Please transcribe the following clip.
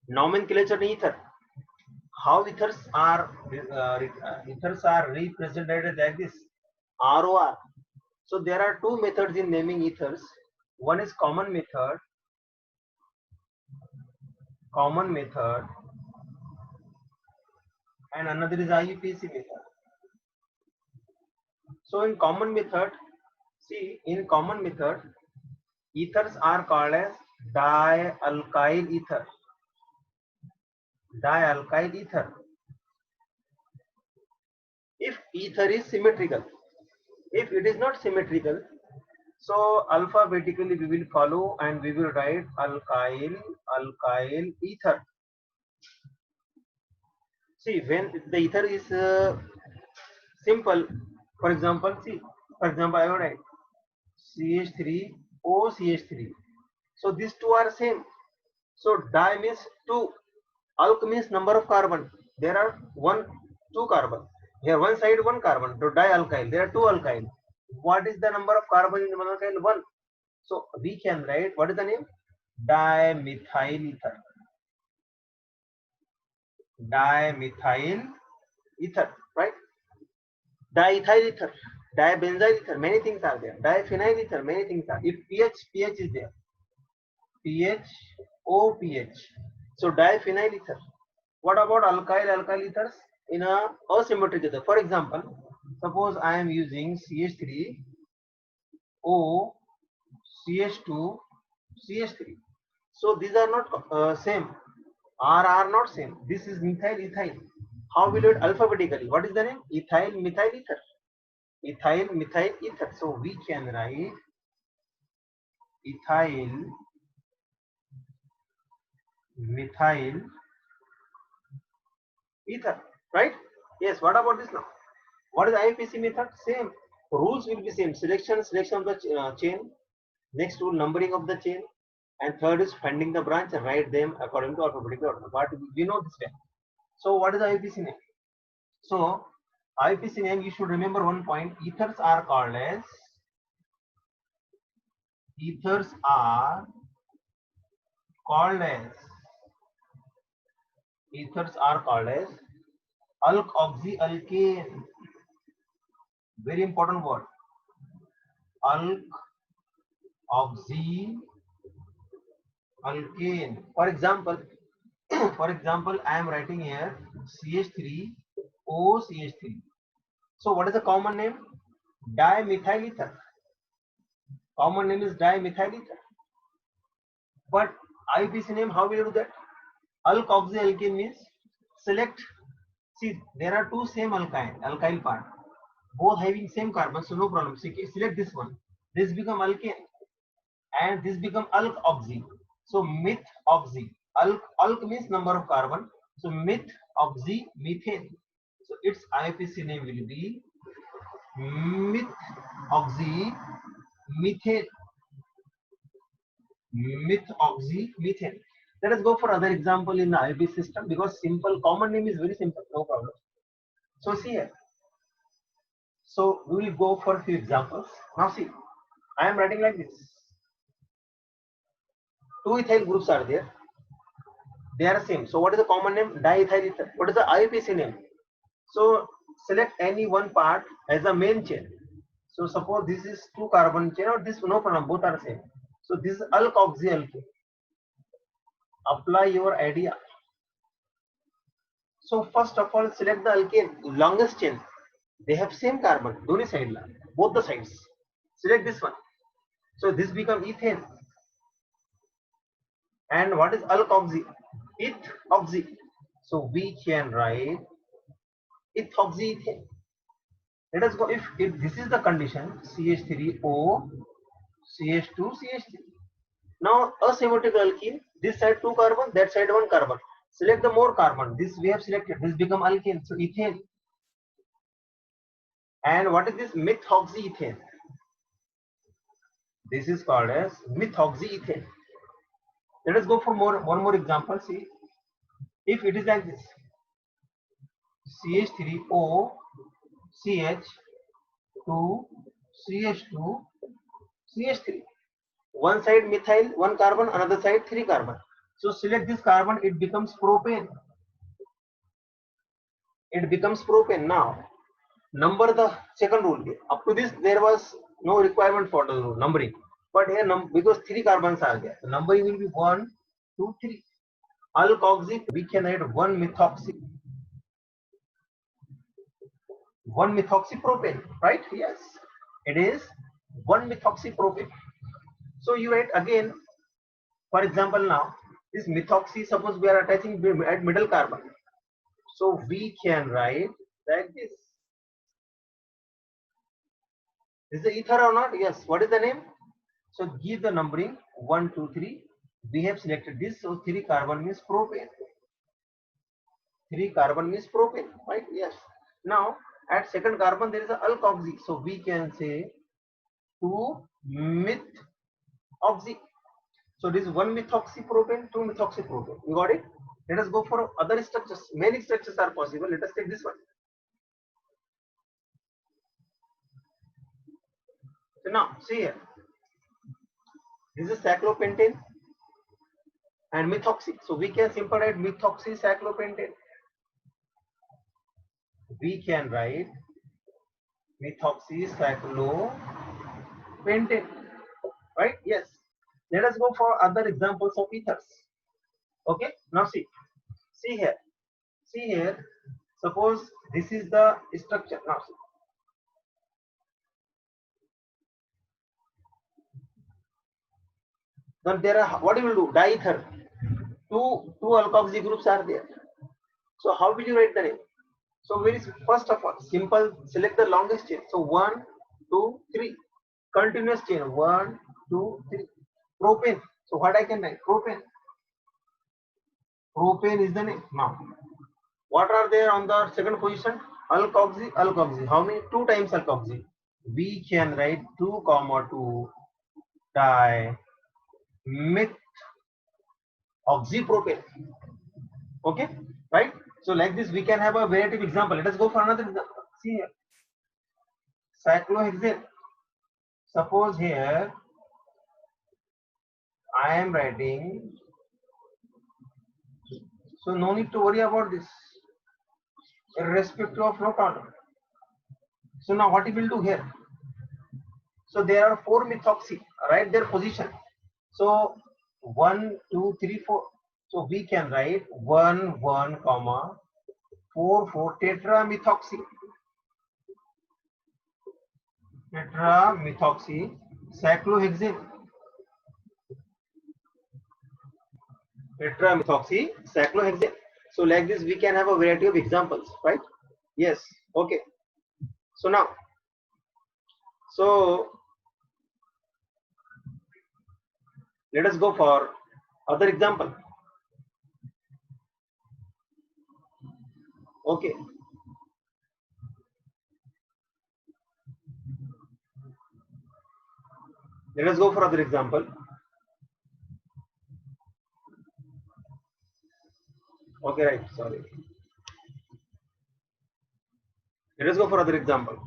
Nomenclature in ether. How ethers are represented like this, ROR. So there are two methods in naming ethers. One is common method, and another is IUPAC method. So in common method, see, in common method, ethers are called as dialkyl ether. Dialkyl ether. If ether is symmetrical, if it is not symmetrical, so alphabetically we will follow and we will write alkyl ether. See, when the ether is simple, for example, see, for example, I will write CH3O CH3. So these two are same. So di means two, alk means number of carbon. There are two carbon. Here one side one carbon. So dialkyl. There are two alkyl. What is the number of carbon in one alkyl? One. So we can write, what is the name? Dimethyl ether. Dimethyl ether, right? Diethyl ether, dibenzyl ether, many things are there. Diphenyl ether, many things are. If pH is there, pH. So diphenyl ether. What about alkyl ethers in a asymmetric ether? For example, suppose I am using CH3O, CH2, CH3. So these are not same. Are not same. This is methyl ethyl. How will it alphabetically? What is the name? Ethyl methyl ether. Ethyl methyl ether. So we can write ethyl methyl ether, right? Yes. What about this now? What is IUPAC method? Same. Rules will be same. Selection of the chain. Next rule, numbering of the chain. And third is finding the branch and write them according to alphabetical order. But we know this way. So what is the IUPAC name? So IUPAC name, you should remember one point. Ethers are called as alkoxyalkane. Very important word. Alkoxyalkane. For example, I am writing here CH3OCH3. So what is the common name? Dimethyl ether. Common name is dimethyl ether. But IUPAC name, how will you do that? Alkoxyalkane means select. See, there are two same alkyl part, both having same carbon, so no problem. So select this one. This become alkane, and this become alkoxy. So methoxy. Alk means number of carbon. So methoxy methane. So its IUPAC name will be methoxy methane. Methoxy methane. Let us go for other example in the IUPAC system, because simple common name is very simple, no problem. So see here. So we will go for a few examples. Now see, I am writing like this. Two ethyl groups are there. They are same. So what is the common name? Diethyl ether. What is the IUPAC name? So select any one part as a main chain. So suppose this is two carbon chain, or this, no problem, both are same. So this is alkoxyalkane. Apply your idea. So first of all, select the alkane, longest chain. They have same carbon, doni side la, both the sides. Select this one. So this become ethane. And what is alkoxy? Ethoxy. So we can write ethoxyethane. Let us go, if this is the condition, CH3O, CH2, CH3. Now asymmetrical alkene, this side two carbon, that side one carbon. Select the more carbon. This we have selected. This become alkane. So ethane. And what is this? Methoxyethane. This is called as methoxyethane. Let us go for one more example. See, if it is like this, CH3O, CH2, CH2, CH3. One side methyl, one carbon, another side three carbon. So select this carbon, it becomes propane. It becomes propane. Now number the second rule. Up to this there was no requirement for the numbering, but here because three carbons are there, the numbering will be 1, 2, 3. Alkoxy, we can add 1 methoxy, 1 methoxypropane, right? Yes, it is 1 methoxypropane. So you add again, for example, now this methoxy, suppose we are attaching at middle carbon, so we can write like this. Is the ether or not? Yes. What is the name? So give the numbering 1, 2, 3. We have selected this, so 3 carbon means propane. 3 carbon means propane, right? Yes. Now at second carbon there is a alkoxy, so we can say 2 methoxy. So this is 1 methoxypropane, 2 methoxypropane. You got it? Let us go for other structures. Many structures are possible. Let us take this one. So now see here. This is cyclopentane and methoxy. So we can simply write methoxycyclopentane. We can write methoxycyclopentane, right? Yes. Let us go for other examples of ethers. Okay. Now see here. See here. Suppose this is the structure. Now see. Then there are, what you will do? Diether. Two alkoxy groups are there. So how will you write the name? So first of all, simple, select the longest chain. So 1, 2, 3. Continuous chain. 1, 2, 3. Propane. So what I can write? Propane. Propane is the name. Now, what are there on the second position? Alkoxy, alkoxy. How many? 2 times alkoxy. We can write 2, 2 dimethoxypropane. Okay, right? So like this, we can have a variety of example. Let us go for another example. See here, cyclohexane. Suppose here I am writing, so no need to worry about this, irrespective of note order. So now what we will do here? So there are 4 methoxy, right? Their position. So 1, 2, 3, 4. So we can write 1, 1, 4, 4 tetramethoxy. Tetramethoxy cyclohexane. Tetramethoxy cyclohexane. So like this, we can have a variety of examples, right? Yes. Okay. So now, let us go for other example. Okay. Let us go for other example. Okay, right. Sorry. Let us go for other example.